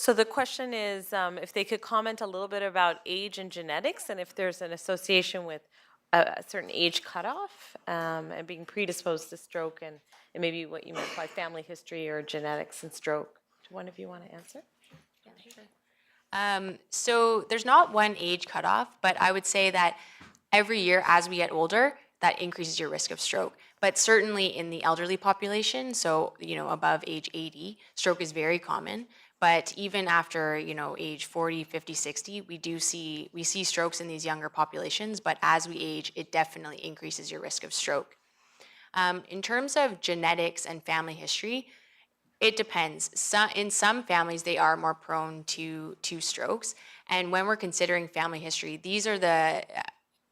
So the question is if they could comment a little bit about age and genetics, and if there's an association with a certain age cutoff and being predisposed to stroke, and maybe what you meant by family history or genetics and stroke. Do one of you want to answer? Yeah, sure. So there's not one age cutoff, but I would say that every year as we get older, that increases your risk of stroke. But certainly in the elderly population, so above age 80, stroke is very common. But even after age 40, 50, 60, we see strokes in these younger populations. But as we age, it definitely increases your risk of stroke. In terms of genetics and family history, it depends. In some families, they are more prone to strokes. And when we're considering family history, these are the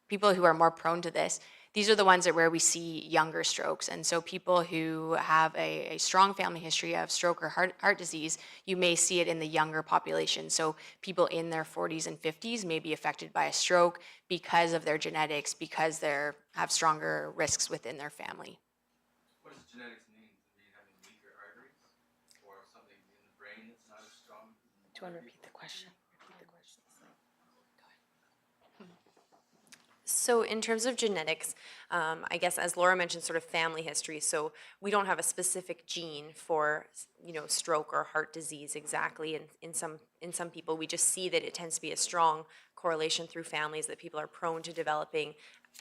people who are more prone to this. These are the ones where we see younger strokes. And so people who have a strong family history of stroke or heart disease, you may see it in the younger population. So people in their 40s and 50s may be affected by a stroke because of their genetics, because they have stronger risks within their family. What does genetics mean? Does it mean having weaker arteries or something in the brain that's not as strong? Do you want to repeat the question? So in terms of genetics, I guess as Laura mentioned, sort of family history. So we don't have a specific gene for stroke or heart disease exactly. And in some people, we just see that it tends to be a strong correlation through families that people are prone to developing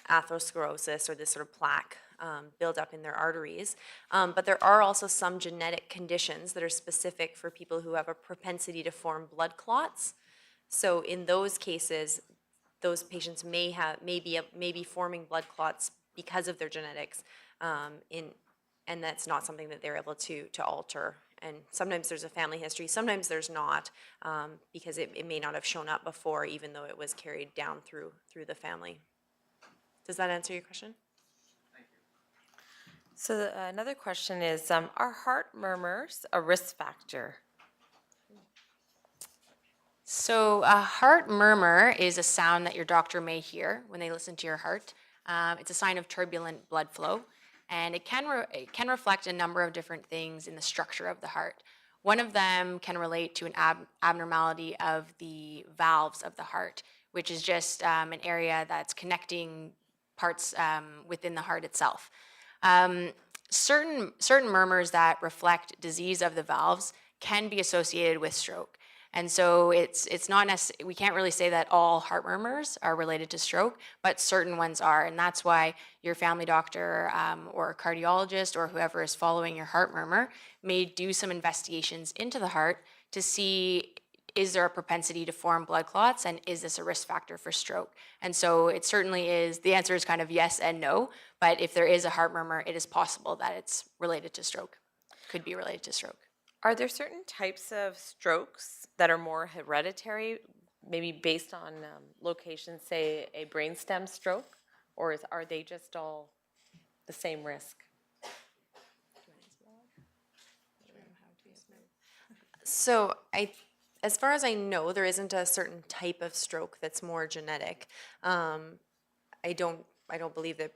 atherosclerosis or this sort of plaque buildup in their arteries. But there are also some genetic conditions that are specific for people who have a propensity to form blood clots. So in those cases, those patients may be forming blood clots because of their genetics, and that's not something that they're able to alter. And sometimes there's a family history, sometimes there's not, because it may not have shown up before, even though it was carried down through the family. Does that answer your question? Thank you. So another question is, are heart murmurs a risk factor? So a heart murmur is a sound that your doctor may hear when they listen to your heart. It's a sign of turbulent blood flow, and it can reflect a number of different things in the structure of the heart. One of them can relate to an abnormality of the valves of the heart, which is just an area that's connecting parts within the heart itself. Certain murmurs that reflect disease of the valves can be associated with stroke. And so it's not necessarily, we can't really say that all heart murmurs are related to stroke, but certain ones are. And that's why your family doctor or a cardiologist or whoever is following your heart murmur may do some investigations into the heart to see, is there a propensity to form blood clots, and is this a risk factor for stroke? And so it certainly is, the answer is kind of yes and no, but if there is a heart murmur, it is possible that it's related to stroke, could be related to stroke. Are there certain types of strokes that are more hereditary, maybe based on location, say a brainstem stroke, or are they just all the same risk? So as far as I know, there isn't a certain type of stroke that's more genetic. I don't believe that,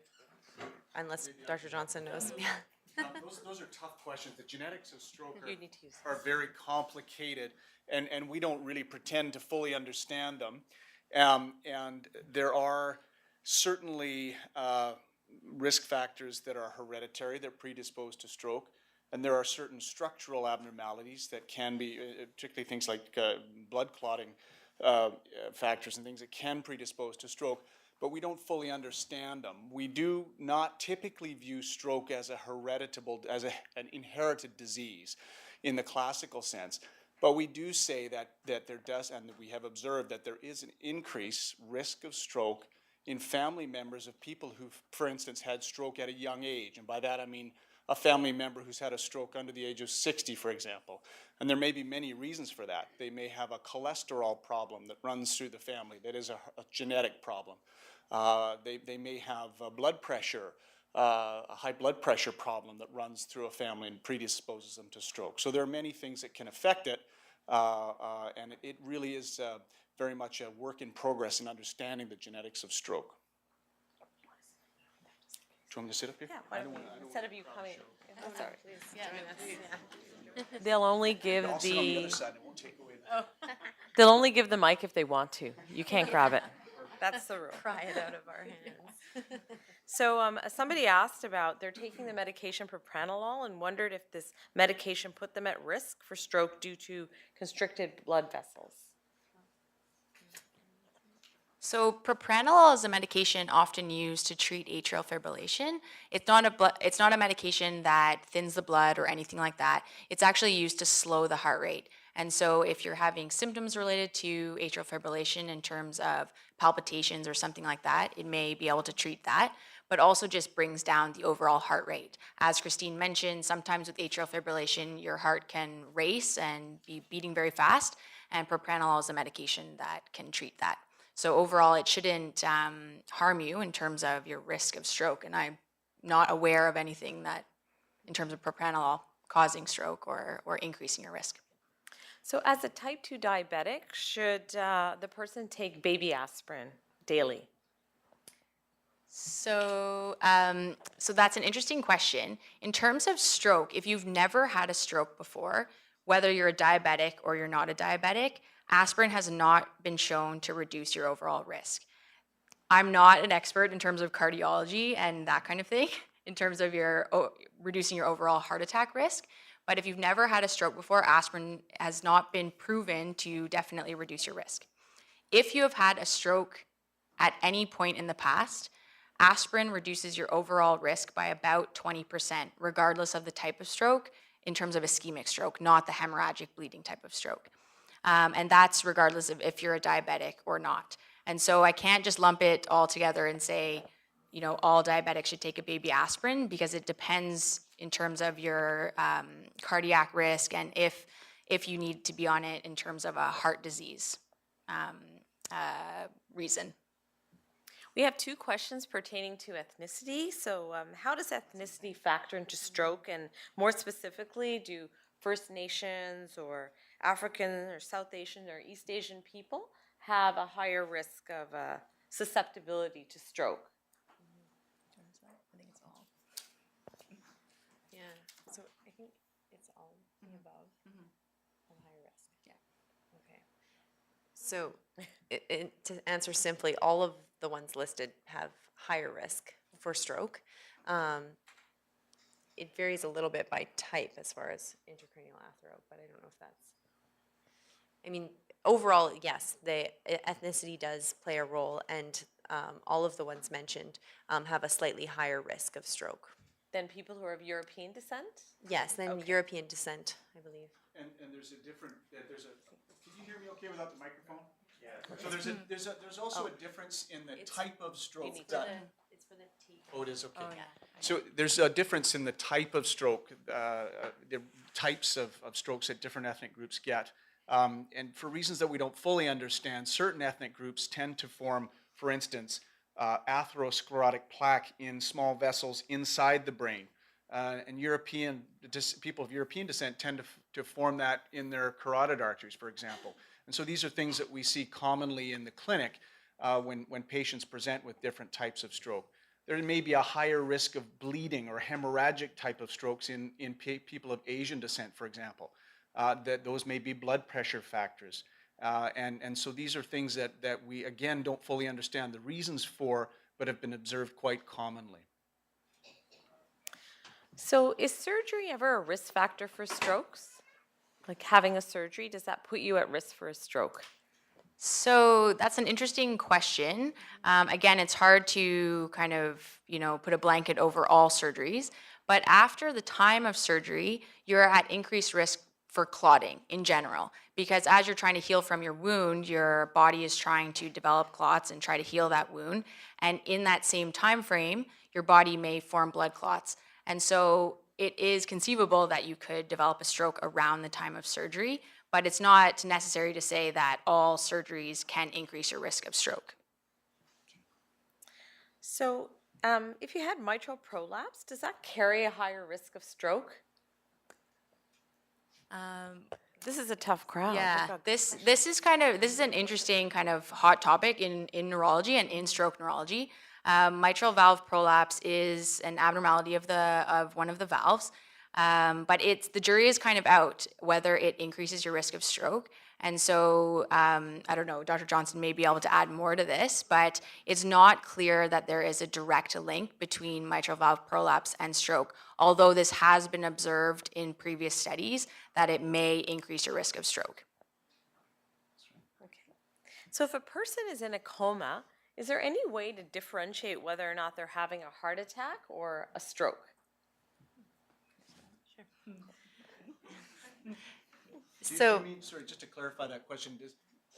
unless Dr. Johnson knows. Those are tough questions. The genetics of stroke You need to use are very complicated, and we don't really pretend to fully understand them. And there are certainly risk factors that are hereditary, that predispose to stroke. And there are certain structural abnormalities that can be, particularly things like blood clotting factors and things that can predispose to stroke, but we don't fully understand them. We do not typically view stroke as a hereditable, as an inherited disease in the classical sense. But we do say that there does, and we have observed that there is an increased risk of stroke in family members of people who, for instance, had stroke at a young age. And by that I mean a family member who's had a stroke under the age of 60, for example. And there may be many reasons for that. They may have a cholesterol problem that runs through the family that is a genetic problem. They may have blood pressure, a high blood pressure problem that runs through a family and predisposes them to stroke. So there are many things that can affect it, and it really is very much a work in progress in understanding the genetics of stroke. Do you want me to sit up here? Yeah, instead of you coming. Oh, sorry. Please. Yeah, they'll only give I'll sit on the other side. It won't take away the They'll only give the mic if they want to. You can't grab it. That's the rule. Pry it out of our hands. So somebody asked about they're taking the medication propranolol and wondered if this medication put them at risk for stroke due to constricted blood vessels. So propranolol is a medication often used to treat atrial fibrillation. It's not a medication that thins the blood or anything like that. It's actually used to slow the heart rate. And so if you're having symptoms related to atrial fibrillation in terms of palpitations or something like that, it may be able to treat that, but also just brings down the overall heart rate. As Christine mentioned, sometimes with atrial fibrillation, your heart can race and be beating very fast, and propranolol is a medication that can treat that. So overall, it shouldn't harm you in terms of your risk of stroke. And I'm not aware of anything that, in terms of propranolol, causing stroke or increasing your risk. So as a type 2 diabetic, should the person take baby aspirin daily? So that's an interesting question. In terms of stroke, if you've never had a stroke before, whether you're a diabetic or you're not a diabetic, aspirin has not been shown to reduce your overall risk. I'm not an expert in terms of cardiology and that kind of thing, in terms of reducing your overall heart attack risk. But if you've never had a stroke before, aspirin has not been proven to definitely reduce your risk. If you have had a stroke at any point in the past, aspirin reduces your overall risk by about 20%, regardless of the type of stroke, in terms of ischemic stroke, not the hemorrhagic bleeding type of stroke. And that's regardless of if you're a diabetic or not. And so I can't just lump it all together and say, all diabetics should take a baby aspirin, because it depends in terms of your cardiac risk and if you need to be on it in terms of a heart disease reason. We have two questions pertaining to ethnicity. So how does ethnicity factor into stroke? And more specifically, do First Nations or African or South Asian or East Asian people have a higher risk of susceptibility to stroke? Yeah, so I think it's all the above of high risk. Yeah. Okay. So to answer simply, all of the ones listed have higher risk for stroke. It varies a little bit by type as far as intracranial athero, but I don't know if that's... I mean, overall, yes, the ethnicity does play a role, and all of the ones mentioned have a slightly higher risk of stroke. Than people who are of European descent? Yes, then European descent, I believe. And there's a different, can you hear me okay without the microphone? Yeah. So there's also a difference in the type of stroke that... It's for the T. Oh, it is, okay. Oh, yeah. So there's a difference in the type of stroke, the types of strokes that different ethnic groups get. And for reasons that we don't fully understand, certain ethnic groups tend to form, for instance, atherosclerotic plaque in small vessels inside the brain. And people of European descent tend to form that in their carotid arteries, for example. And so these are things that we see commonly in the clinic when patients present with different types of stroke. There may be a higher risk of bleeding or hemorrhagic type of strokes in people of Asian descent, for example. Those may be blood pressure factors. And so these are things that we, again, don't fully understand the reasons for, but have been observed quite commonly. So is surgery ever a risk factor for strokes? Like having a surgery, does that put you at risk for a stroke? So that's an interesting question. Again, it's hard to kind of, put a blanket over all surgeries. But after the time of surgery, you're at increased risk for clotting in general. Because as you're trying to heal from your wound, your body is trying to develop clots and try to heal that wound. And in that same time frame, your body may form blood clots. And so it is conceivable that you could develop a stroke around the time of surgery, but it's not necessary to say that all surgeries can increase your risk of stroke. So if you had mitral prolapse, does that carry a higher risk of stroke? This is a tough crowd. Yeah, this is an interesting kind of hot topic in neurology and in stroke neurology. Mitral valve prolapse is an abnormality of one of the valves, but the jury is kind of out whether it increases your risk of stroke. And so, I don't know, Dr. Johnson may be able to add more to this, but it's not clear that there is a direct link between mitral valve prolapse and stroke, although this has been observed in previous studies that it may increase your risk of stroke. Okay. So if a person is in a coma, is there any way to differentiate whether or not they're having a heart attack or a stroke? Do So, you mean, sorry, just to clarify that question,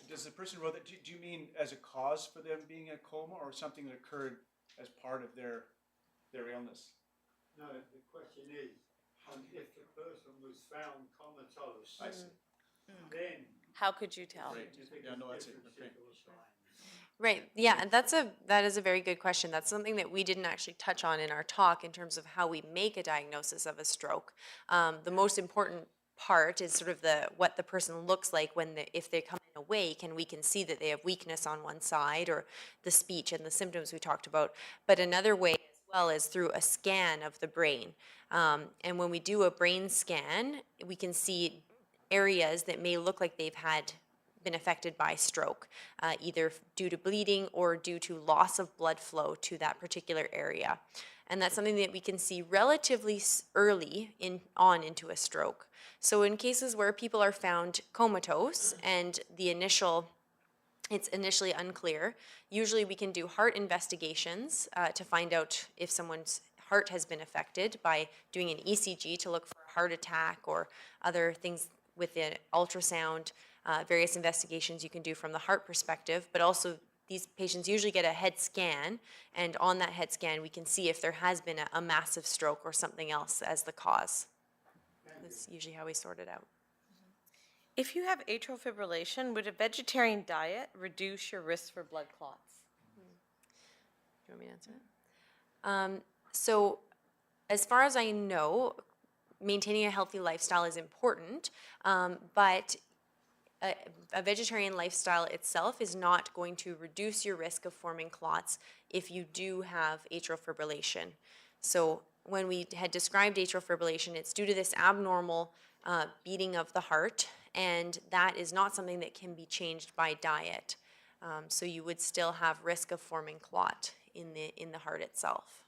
does the person who wrote that, do you mean as a cause for them being in a coma or something that occurred as part of their illness? No, the question is, if the person was found comatose, I see. then How could you tell? Great. Yeah, no, that's it. Okay. right, yeah, and that is a very good question. That's something that we didn't actually touch on in our talk in terms of how we make a diagnosis of a stroke. The most important part is sort of what the person looks like if they come in awake and we can see that they have weakness on one side or the speech and the symptoms we talked about. But another way as well is through a scan of the brain. And when we do a brain scan, we can see areas that may look like they've been affected by stroke, either due to bleeding or due to loss of blood flow to that particular area. And that's something that we can see relatively early into a stroke. So in cases where people are found comatose and it's initially unclear, usually we can do heart investigations to find out if someone's heart has been affected by doing an ECG to look for a heart attack or other things with the ultrasound, various investigations you can do from the heart perspective, but also these patients usually get a head scan, and on that head scan we can see if there has been a massive stroke or something else as the cause. That's usually how we sort it out. If you have atrial fibrillation, would a vegetarian diet reduce your risk for blood clots? Do you want me to answer that? So as far as I know, maintaining a healthy lifestyle is important, but a vegetarian lifestyle itself is not going to reduce your risk of forming clots if you do have atrial fibrillation. So when we had described atrial fibrillation, it's due to this abnormal beating of the heart, and that is not something that can be changed by diet. So you would still have risk of forming clot in the heart itself.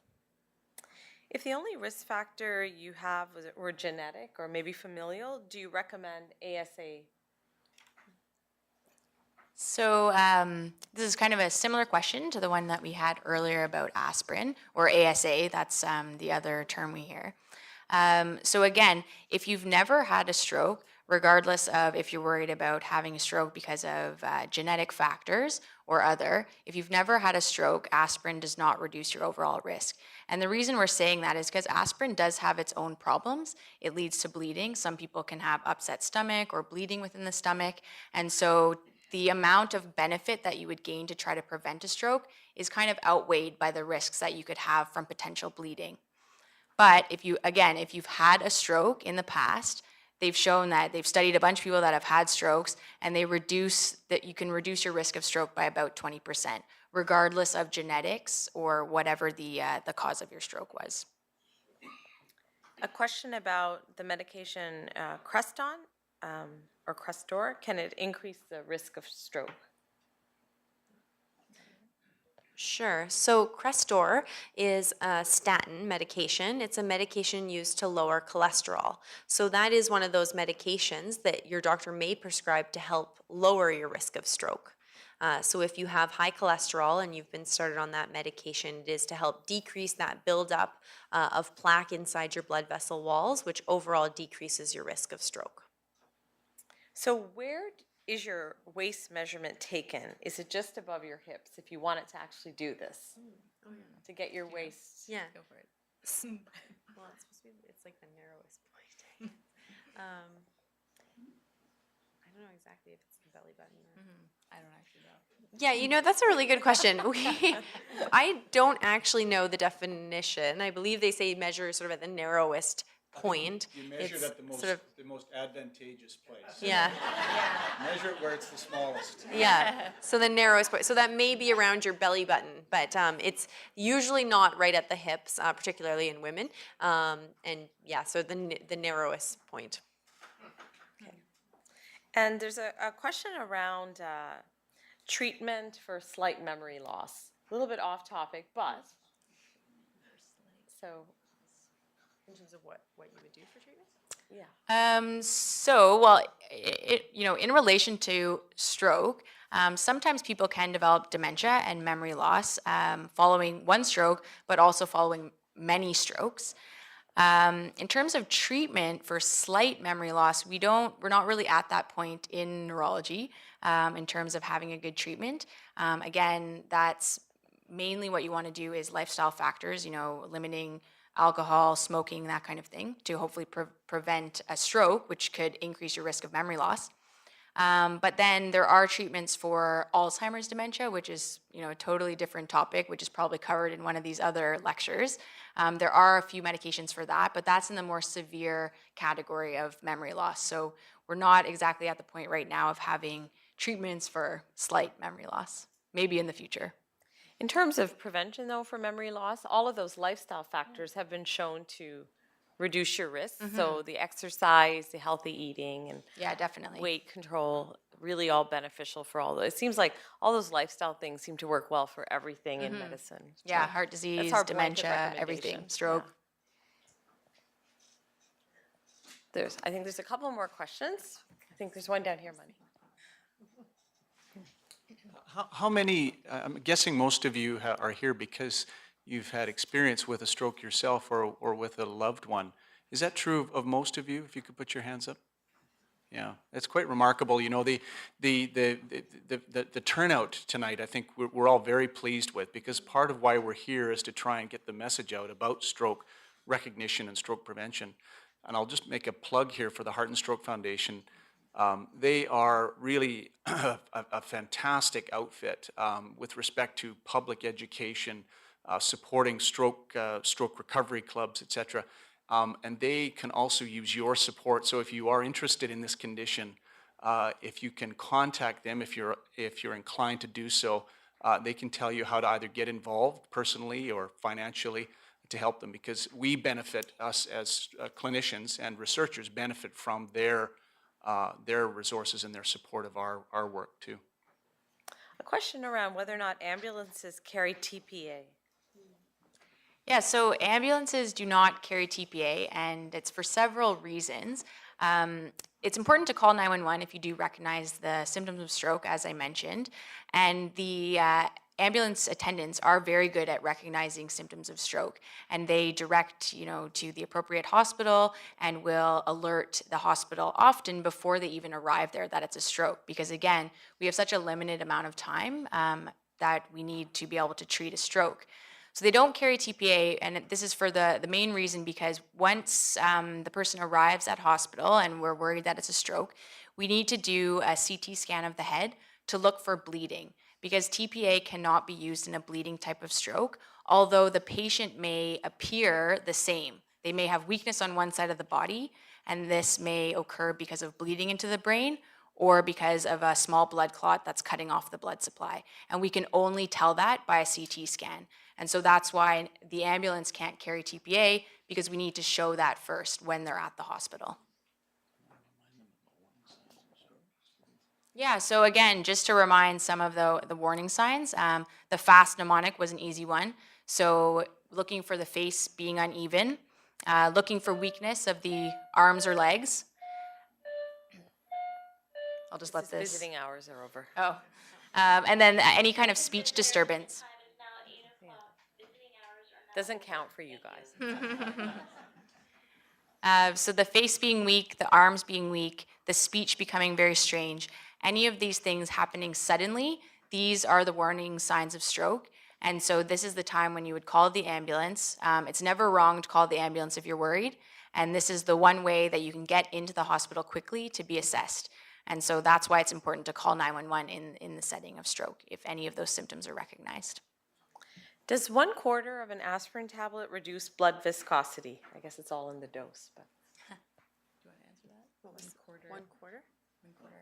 If the only risk factor you have were genetic or maybe familial, do you recommend ASA? So this is kind of a similar question to the one that we had earlier about aspirin, or ASA, that's the other term we hear. So again, if you've never had a stroke, regardless of if you're worried about having a stroke because of genetic factors or other, if you've never had a stroke, aspirin does not reduce your overall risk. And the reason we're saying that is because aspirin does have its own problems. It leads to bleeding. Some people can have upset stomach or bleeding within the stomach. And so the amount of benefit that you would gain to try to prevent a stroke is kind of outweighed by the risks that you could have from potential bleeding. But if you've had a stroke in the past, they've shown that they've studied a bunch of people that have had strokes, and you can reduce your risk of stroke by about 20%, regardless of genetics or whatever the cause of your stroke was. A question about the medication Crestor or Crestor. Can it increase the risk of stroke? Sure. So Crestor is a statin medication. It's a medication used to lower cholesterol. So that is one of those medications that your doctor may prescribe to help lower your risk of stroke. So if you have high cholesterol and you've been started on that medication, it is to help decrease that buildup of plaque inside your blood vessel walls, which overall decreases your risk of stroke. So where is your waist measurement taken? Is it just above your hips if you want it to actually do this? Oh, yeah. To get your waist? Yeah. Go for it. Well, it's like the narrowest point. I don't know exactly if it's the belly button. I don't actually know. Yeah, that's a really good question. I don't actually know the definition. I believe they say measure sort of at the narrowest point. You measure it It's at the most advantageous place. Yeah. Measure it where it's the smallest. Yeah. So the narrowest point. So that may be around your belly button, but it's usually not right at the hips, particularly in women. And yeah, so the narrowest point. And there's a question around treatment for slight memory loss. A little bit off topic, but so In terms of what you would do for treatment? yeah. Well, in relation to stroke, sometimes people can develop dementia and memory loss following one stroke, but also following many strokes. In terms of treatment for slight memory loss, we're not really at that point in neurology in terms of having a good treatment. Again, that's mainly what you want to do is lifestyle factors, limiting alcohol, smoking, that kind of thing, to hopefully prevent a stroke, which could increase your risk of memory loss. But then there are treatments for Alzheimer's dementia, which is a totally different topic, which is probably covered in one of these other lectures. There are a few medications for that, but that's in the more severe category of memory loss. So we're not exactly at the point right now of having treatments for slight memory loss. Maybe in the future. In terms of prevention, though, for memory loss, all of those lifestyle factors have been shown to reduce your risk. So the exercise, the healthy eating, and Yeah, definitely. weight control, really all beneficial for all those. It seems like all those lifestyle things seem to work well for everything in medicine. Yeah, So heart disease, our blanket dementia, everything, recommendation. stroke. Yeah. I think there's a couple more questions. I think there's one down here, Money. How many, I'm guessing most of you are here because you've had experience with a stroke yourself or with a loved one. Is that true of most of you, if you could put your hands up? Yeah, it's quite remarkable. The turnout tonight, I think we're all very pleased with, because part of why we're here is to try and get the message out about stroke recognition and stroke prevention. And I'll just make a plug here for the Heart and Stroke Foundation. They are really a fantastic outfit with respect to public education, supporting stroke recovery clubs, etc. And they can also use your support. So if you are interested in this condition, if you can contact them, if you're inclined to do so, they can tell you how to either get involved personally or financially to help them, because we benefit, us as clinicians and researchers benefit from their resources and their support of our work too. A question around whether or not ambulances carry TPA. Yeah, so ambulances do not carry TPA, and it's for several reasons. It's important to call 911 if you do recognize the symptoms of stroke, as I mentioned, and the ambulance attendants are very good at recognizing symptoms of stroke, and they direct to the appropriate hospital and will alert the hospital often before they even arrive there that it's a stroke, because again, we have such a limited amount of time that we need to be able to treat a stroke. So they don't carry TPA, and this is for the main reason because once the person arrives at hospital and we're worried that it's a stroke, we need to do a CT scan of the head to look for bleeding, because TPA cannot be used in a bleeding type of stroke, although the patient may appear the same. They may have weakness on one side of the body, and this may occur because of bleeding into the brain or because of a small blood clot that's cutting off the blood supply. And we can only tell that by a CT scan. And so that's why the ambulance can't carry TPA, because we need to show that first when they're at the hospital. Yeah, so again, just to remind some of the warning signs, the fast mnemonic was an easy one. So looking for the face being uneven, looking for weakness of the arms or legs. I'll just let this. Visiting hours are over. Oh, and then any kind of speech disturbance. Doesn't count for you guys. So the face being weak, the arms being weak, the speech becoming very strange, any of these things happening suddenly, these are the warning signs of stroke. And so this is the time when you would call the ambulance. It's never wrong to call the ambulance if you're worried. And this is the one way that you can get into the hospital quickly to be assessed. And so that's why it's important to call 911 in the setting of stroke if any of those symptoms are recognized. Does 1/4 of an aspirin tablet reduce blood viscosity? I guess it's all in the dose, but. Do you want to answer that? What was 1/4? 1/4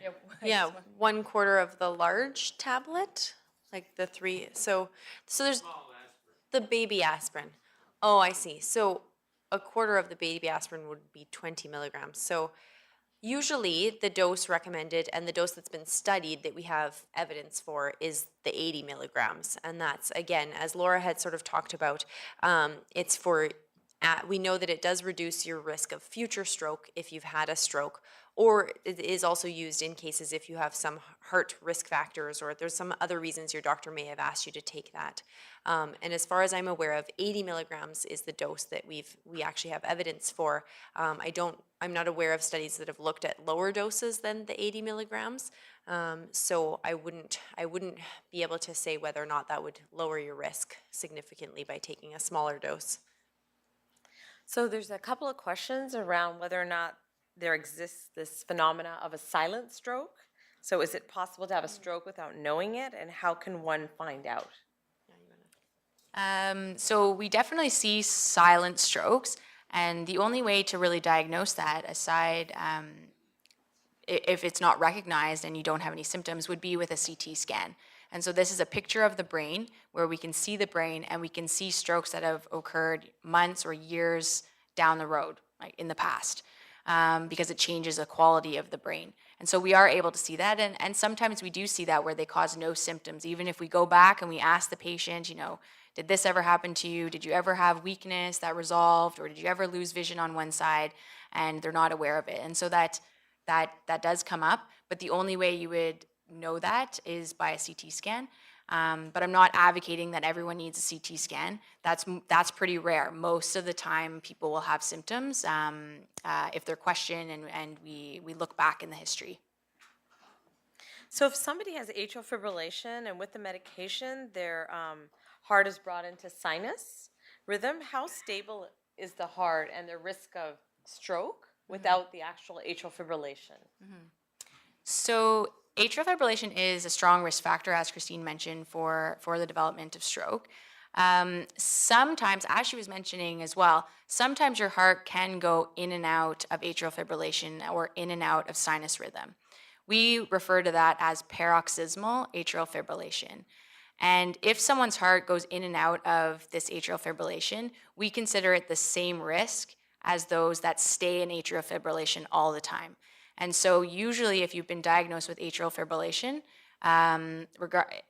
of Yeah, 1/4 of the large tablet, like the 3. So there's the baby aspirin. Oh, I see. So 1/4 of the baby aspirin would be 20 milligrams. So Usually, the dose recommended and the dose that's been studied that we have evidence for is the 80 milligrams. And that's, again, as Laura had sort of talked about, it's for, we know that it does reduce your risk of future stroke if you've had a stroke, or it is also used in cases if you have some heart risk factors or there's some other reasons your doctor may have asked you to take that. And as far as I'm aware of, 80 milligrams is the dose that we actually have evidence for. I'm not aware of studies that have looked at lower doses than the 80 milligrams. So I wouldn't be able to say whether or not that would lower your risk significantly by taking a smaller dose. So there's a couple of questions around whether or not there exists this phenomena of a silent stroke. So is it possible to have a stroke without knowing it, and how can one find out? So we definitely see silent strokes, and the only way to really diagnose that, aside if it's not recognized and you don't have any symptoms, would be with a CT scan. And so this is a picture of the brain where we can see the brain and we can see strokes that have occurred months or years down the road, like in the past, because it changes the quality of the brain. And so we are able to see that. And sometimes we do see that where they cause no symptoms. Even if we go back and we ask the patient, you know, did this ever happen to you? Did you ever have weakness that resolved? Or did you ever lose vision on one side? And they're not aware of it. And so that does come up. But the only way you would know that is by a CT scan. But I'm not advocating that everyone needs a CT scan. That's pretty rare. Most of the time, people will have symptoms if they're questioned and we look back in the history. So if somebody has atrial fibrillation and with the medication, their heart is brought into sinus rhythm, how stable is the heart and the risk of stroke without the actual atrial fibrillation? So atrial fibrillation is a strong risk factor, as Christine mentioned, for the development of stroke. Sometimes, as she was mentioning as well, sometimes your heart can go in and out of atrial fibrillation or in and out of sinus rhythm. We refer to that as paroxysmal atrial fibrillation. And if someone's heart goes in and out of this atrial fibrillation, we consider it the same risk as those that stay in atrial fibrillation all the time. And so usually if you've been diagnosed with atrial fibrillation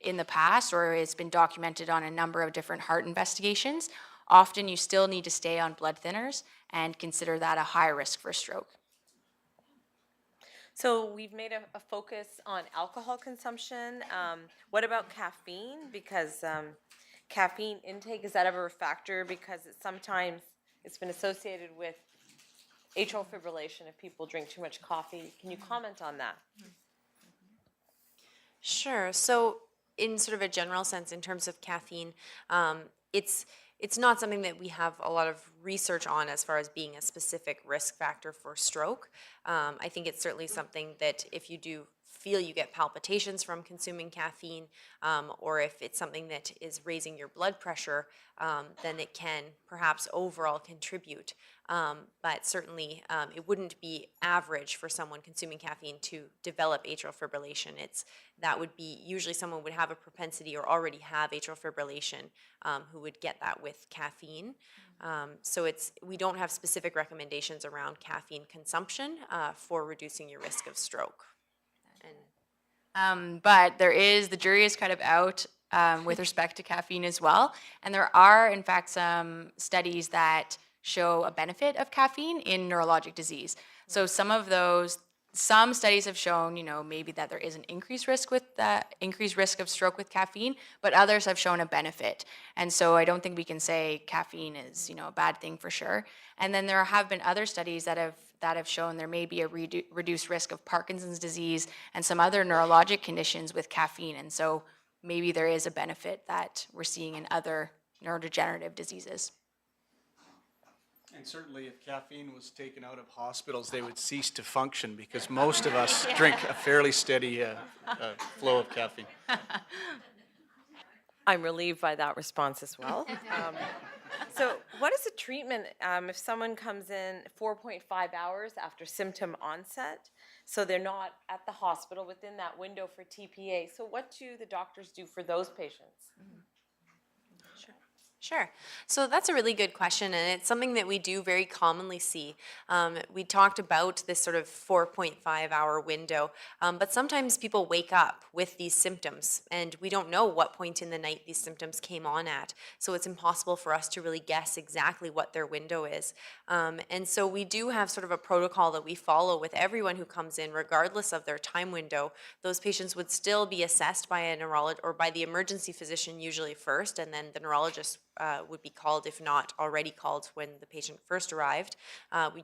in the past, or it's been documented on a number of different heart investigations, often you still need to stay on blood thinners and consider that a high risk for stroke. So we've made a focus on alcohol consumption. What about caffeine? Because caffeine intake, is that ever a factor? Because sometimes it's been associated with atrial fibrillation if people drink too much coffee. Can you comment on that? Sure. So in sort of a general sense, in terms of caffeine, it's not something that we have a lot of research on as far as being a specific risk factor for stroke. I think it's certainly something that if you do feel you get palpitations from consuming caffeine, or if it's something that is raising your blood pressure, then it can perhaps overall contribute. But certainly it wouldn't be average for someone consuming caffeine to develop atrial fibrillation. That would be usually someone would have a propensity or already have atrial fibrillation who would get that with caffeine. So we don't have specific recommendations around caffeine consumption for reducing your risk of stroke. But the jury is kind of out with respect to caffeine as well. And there are, in fact, some studies that show a benefit of caffeine in neurologic disease. So some studies have shown, maybe that there is an increased risk of stroke with caffeine, but others have shown a benefit. And so I don't think we can say caffeine is, a bad thing for sure. And then there have been other studies that have shown there may be a reduced risk of Parkinson's disease and some other neurologic conditions with caffeine. And so maybe there is a benefit that we're seeing in other neurodegenerative diseases. And certainly if caffeine was taken out of hospitals, they would cease to function because most of us drink a fairly steady flow of caffeine. I'm relieved by that response as well. So what is the treatment if someone comes in 4.5 hours after symptom onset, so they're not at the hospital within that window for TPA? So what do the doctors do for those patients? Sure. So that's a really good question, and it's something that we do very commonly see. We talked about this sort of 4.5-hour window, but sometimes people wake up with these symptoms, and we don't know what point in the night these symptoms came on at. So it's impossible for us to really guess exactly what their window is. And so we do have sort of a protocol that we follow with everyone who comes in, regardless of their time window. Those patients would still be assessed by a neurologist or by the emergency physician usually first, and then the neurologist would be called, if not already called, when the patient first arrived.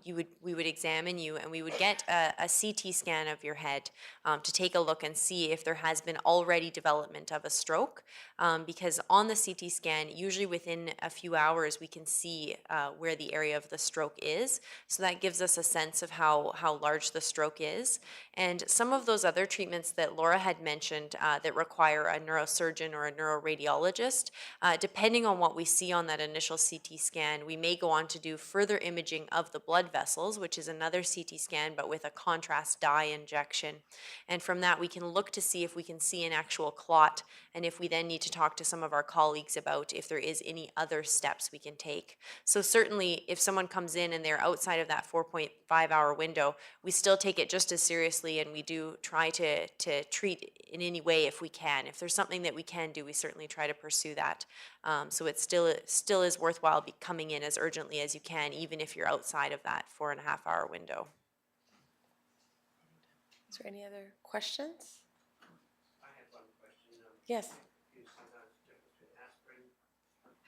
We would examine you, and we would get a CT scan of your head to take a look and see if there has been already development of a stroke. Because on the CT scan, usually within a few hours, we can see where the area of the stroke is. So that gives us a sense of how large the stroke is. And some of those other treatments that Laura had mentioned that require a neurosurgeon or a neuroradiologist, depending on what we see on that initial CT scan, we may go on to do further imaging of the blood vessels, which is another CT scan, but with a contrast dye injection. And from that, we can look to see if we can see an actual clot, and if we then need to talk to some of our colleagues about if there is any other steps we can take. So certainly, if someone comes in and they're outside of that 4.5-hour window, we still take it just as seriously, and we do try to treat in any way if we can. If there's something that we can do, we certainly try to pursue that. So it still is worthwhile coming in as urgently as you can, even if you're outside of that 4.5-hour window. Is there any other questions? I have one question. Yes. You sometimes difference between aspirin,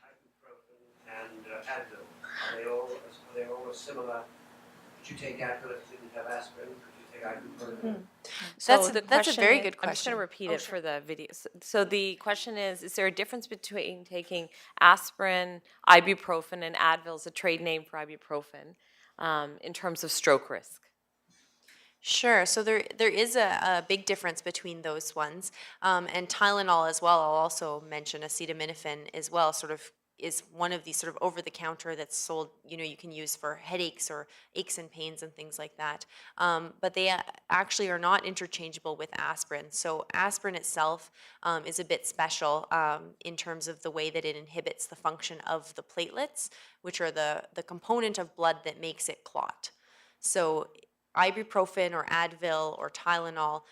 ibuprofen, and Advil. Are they all similar? Could you take Advil if you didn't have aspirin? Could you take ibuprofen? So That's a very good I'm just going question. to repeat it for the video. So the question is there a difference between taking aspirin, ibuprofen, and Advil is a trade name for ibuprofen in terms of stroke risk? Sure. So there is a big difference between those ones. And Tylenol as well, I'll also mention acetaminophen as well, sort of is one of these sort of over-the-counter that's sold, you can use for headaches or aches and pains and things like that. But they actually are not interchangeable with aspirin. So aspirin itself is a bit special in terms of the way that it inhibits the function of the platelets, which are the component of blood that makes it clot. So ibuprofen or Advil or Tylenol,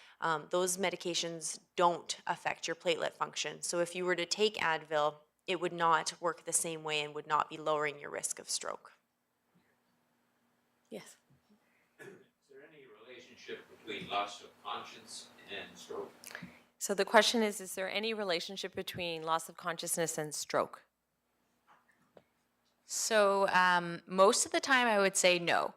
those medications don't affect your platelet function. So if you were to take Advil, it would not work the same way and would not be lowering your risk of stroke. Yes. Is there any relationship between loss of conscience and stroke? So the question is there any relationship between loss of consciousness and stroke? So most of the time I would say no.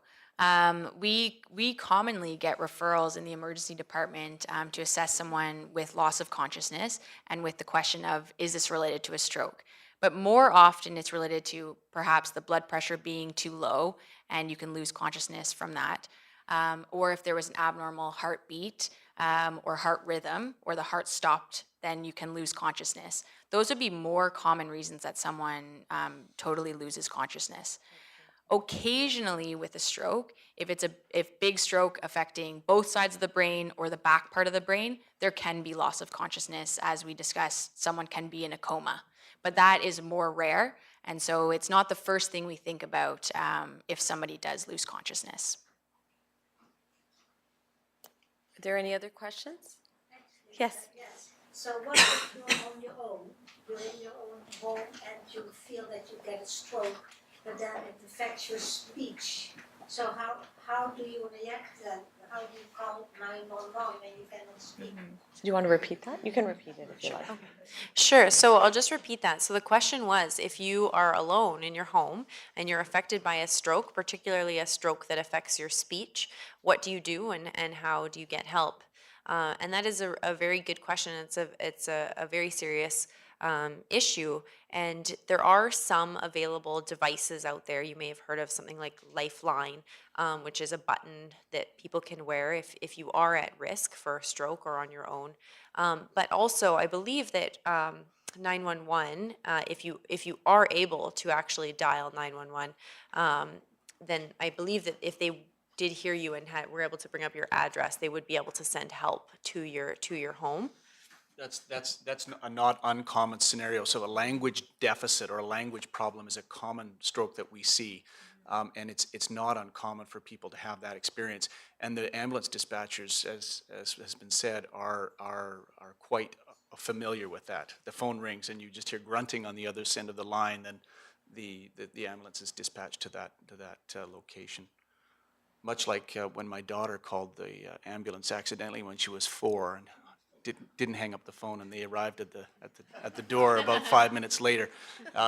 We commonly get referrals in the emergency department to assess someone with loss of consciousness and with the question of, is this related to a stroke? But more often it's related to perhaps the blood pressure being too low and you can lose consciousness from that. Or if there was an abnormal heartbeat or heart rhythm or the heart stopped, then you can lose consciousness. Those would be more common reasons that someone totally loses consciousness. Occasionally with a stroke, if big stroke affecting both sides of the brain or the back part of the brain, there can be loss of consciousness. As we discussed, someone can be in a coma, but that is more rare. And so it's not the first thing we think about if somebody does lose consciousness. Are there any other questions? Yes. Yes. So what if you're on your own, you're in your own home and you feel that you get a stroke, but then it affects your speech? So how do you react then? How do you call 911 when you cannot speak? Do you want to repeat that? You can repeat it if you like. Sure. So I'll just repeat that. So the question was, if you are alone in your home and you're affected by a stroke, particularly a stroke that affects your speech, what do you do and how do you get help? And that is a very good question. It's a very serious issue, and there are some available devices out there. You may have heard of something like Lifeline, which is a button that people can wear if you are at risk for a stroke or on your own. But also, I believe that 911, if you are able to actually dial 911, then I believe that if they did hear you and were able to bring up your address, they would be able to send help to your home. That's a not uncommon scenario. So a language deficit or a language problem is a common stroke that we see. And it's not uncommon for people to have that experience. And the ambulance dispatchers, as has been said, are quite familiar with that. The phone rings and you just hear grunting on the other end of the line, then the ambulance is dispatched to that location. Much like when my daughter called the ambulance accidentally when she was 4 and didn't hang up the phone, and they arrived at the door about 5 minutes later.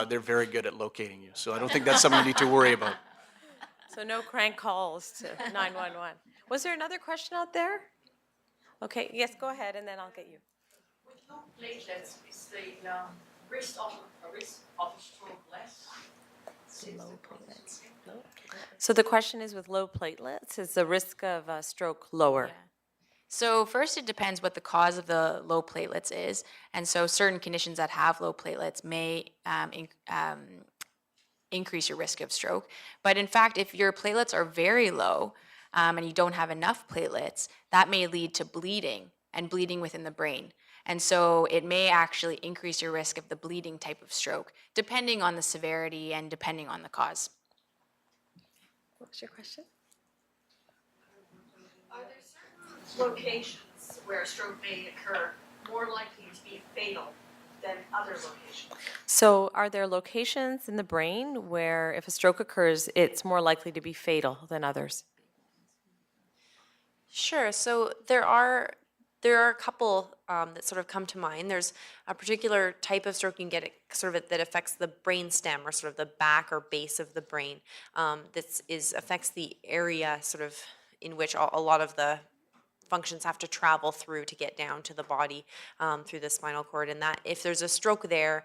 They're very good at locating you, so I don't think that's something you need to worry about. So no crank calls to 911. Was there another question out there? Okay, yes, go ahead, and then I'll get you. With low platelets, is the risk of stroke less? Low platelets. So the question is, with low platelets, is the risk of stroke lower? Yeah. So first, it depends what the cause of the low platelets is, and so certain conditions that have low platelets may increase your risk of stroke. But in fact, if your platelets are very low and you don't have enough platelets, that may lead to bleeding and bleeding within the brain. And so it may actually increase your risk of the bleeding type of stroke, depending on the severity and depending on the cause. What was your question? Are there certain locations where a stroke may occur more likely to be fatal than other locations? So are there locations in the brain where if a stroke occurs, it's more likely to be fatal than others? Sure. So there are a couple that sort of come to mind. There's a particular type of stroke you can get sort of that affects the brain stem, or sort of the back or base of the brain. That affects the area sort of in which a lot of the functions have to travel through to get down to the body through the spinal cord. And that if there's a stroke there,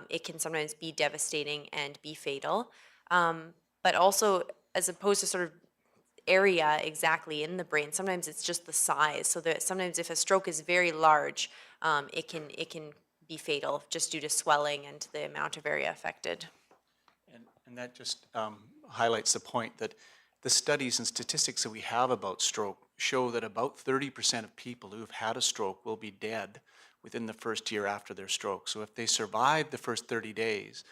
it can sometimes be devastating and be fatal. But also, as opposed to sort of area exactly in the brain, sometimes it's just the size. So that sometimes if a stroke is very large, it can be fatal just due to swelling and the amount of area affected. And that just highlights the point that the studies and statistics that we have about stroke show that about 30% of people who have had a stroke will be dead within the first year after their stroke. So if they survive the first 30 days,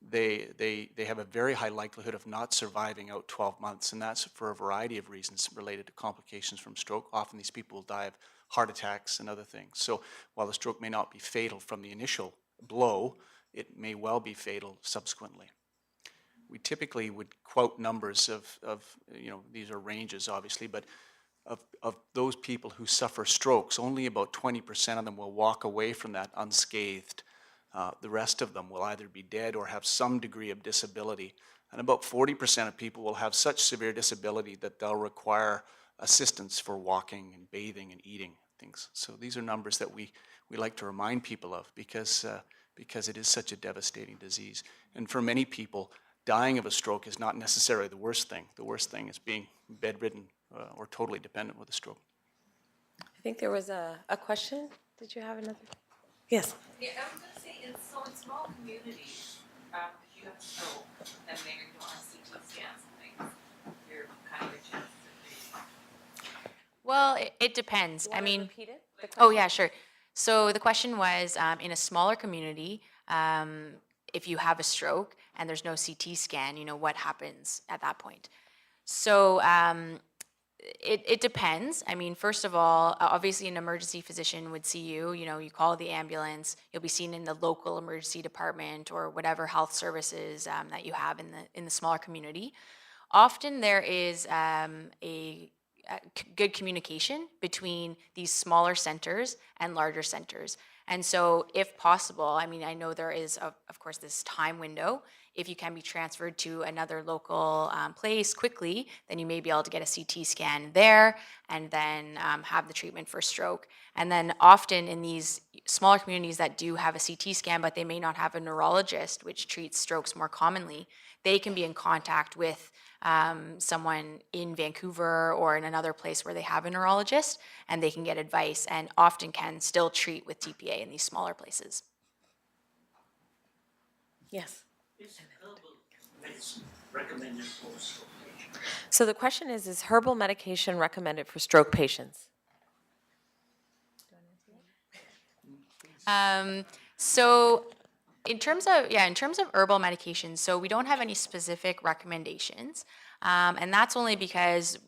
they have a very high likelihood of not surviving out 12 months, and that's for a variety of reasons related to complications from stroke. Often these people will die of heart attacks and other things. So while the stroke may not be fatal from the initial blow, it may well be fatal subsequently. We typically would quote numbers of these are ranges obviously, but of those people who suffer strokes, only about 20% of them will walk away from that unscathed. The rest of them will either be dead or have some degree of disability. And about 40% of people will have such severe disability that they'll require assistance for walking and bathing and eating things. So these are numbers that we like to remind people of because it is such a devastating disease. And for many people, dying of a stroke is not necessarily the worst thing. The worst thing is being bedridden or totally dependent with a stroke. I think there was a question. Did you have another? Yes. Yeah, I was going to say, in small communities, if you have a stroke and maybe you don't have CT scans and things, you're kind of a chance of Well, it depends. You wanna repeat it? The question? Oh yeah, sure. So the question was, in a smaller community, if you have a stroke and there's no CT scan, what happens at that point? So it depends. I mean, first of all, obviously an emergency physician would see you, you call the ambulance, you'll be seen in the local emergency department or whatever health services that you have in the smaller community. Often there is a good communication between these smaller centers and larger centers. And so if possible, I mean, I know there is, of course, this time window. If you can be transferred to another local place quickly, then you may be able to get a CT scan there and then have the treatment for stroke. And then often in these smaller communities that do have a CT scan, but they may not have a neurologist, which treats strokes more commonly, they can be in contact with someone in Vancouver or in another place where they have a neurologist, and they can get advice and often can still treat with TPA in these smaller places. Yes. Is herbal medicine recommended for stroke patients? So the question is herbal medication recommended for stroke patients? So in terms of herbal medications, so we don't have any specific recommendations, and that's only because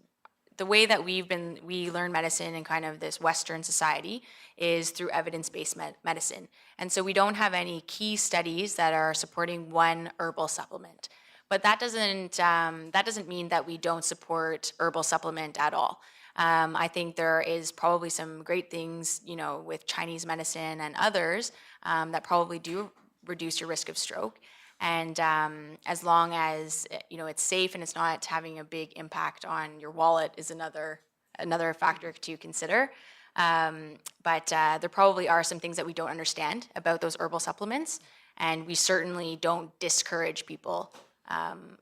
the way that we learn medicine in kind of this Western society is through evidence-based medicine, and so we don't have any key studies that are supporting one herbal supplement. But that doesn't mean that we don't support herbal supplement at all. I think there is probably some great things, with Chinese medicine and others that probably do reduce your risk of stroke. And as long as it's safe and it's not having a big impact on your wallet is another factor to consider. But there probably are some things that we don't understand about those herbal supplements, and we certainly don't discourage people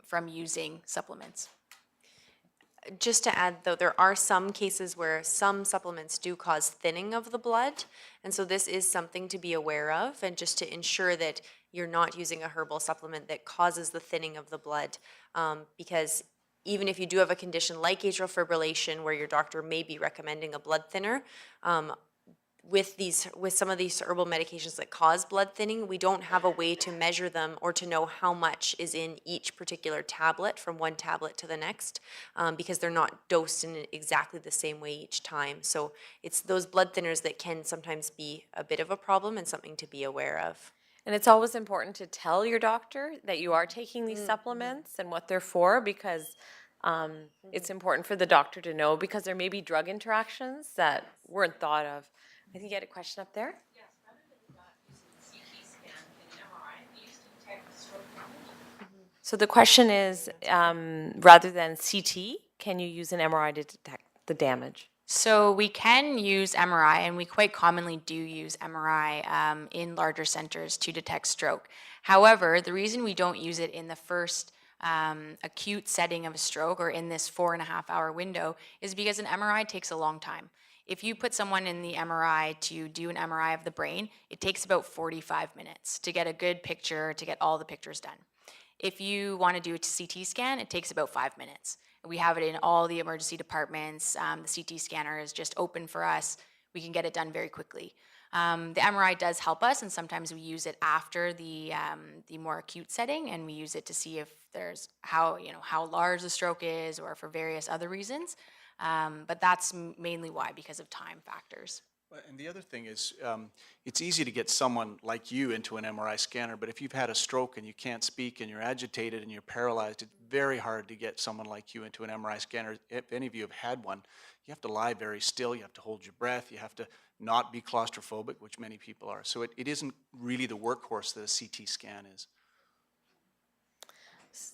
from using supplements. Just to add, though, there are some cases where some supplements do cause thinning of the blood, and so this is something to be aware of, and just to ensure that you're not using a herbal supplement that causes the thinning of the blood, because even if you do have a condition like atrial fibrillation where your doctor may be recommending a blood thinner, with some of these herbal medications that cause blood thinning, we don't have a way to measure them or to know how much is in each particular tablet from one tablet to the next, because they're not dosed in exactly the same way each time. So it's those blood thinners that can sometimes be a bit of a problem and something to be aware of. And it's always important to tell your doctor that you are taking these supplements and what they're for, because it's important for the doctor to know, because there may be drug interactions that weren't thought of. I think you had a question up there. Yes, rather than not using CT scan and an MRI, we used to detect stroke damage. So the question is, rather than CT, can you use an MRI to detect the damage? So we can use MRI, and we quite commonly do use MRI in larger centers to detect stroke. However, the reason we don't use it in the first acute setting of a stroke or in this 4.5-hour window is because an MRI takes a long time. If you put someone in the MRI to do an MRI of the brain, it takes about 45 minutes to get a good picture, to get all the pictures done. If you want to do a CT scan, it takes about 5 minutes. We have it in all the emergency departments. The CT scanner is just open for us. We can get it done very quickly. The MRI does help us, and sometimes we use it after the more acute setting, and we use it to see if there's how large the stroke is, or for various other reasons. But that's mainly why, because of time factors. And the other thing is, it's easy to get someone like you into an MRI scanner, but if you've had a stroke and you can't speak and you're agitated and you're paralyzed, it's very hard to get someone like you into an MRI scanner. If any of you have had one, you have to lie very still, you have to hold your breath, you have to not be claustrophobic, which many people are. So it isn't really the workhorse that a CT scan is.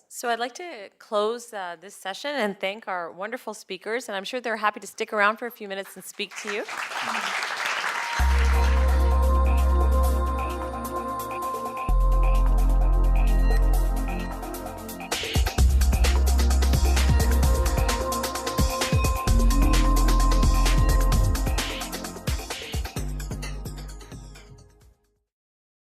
So I'd like to close this session and thank our wonderful speakers, and I'm sure they're happy to stick around for a few minutes and speak to you.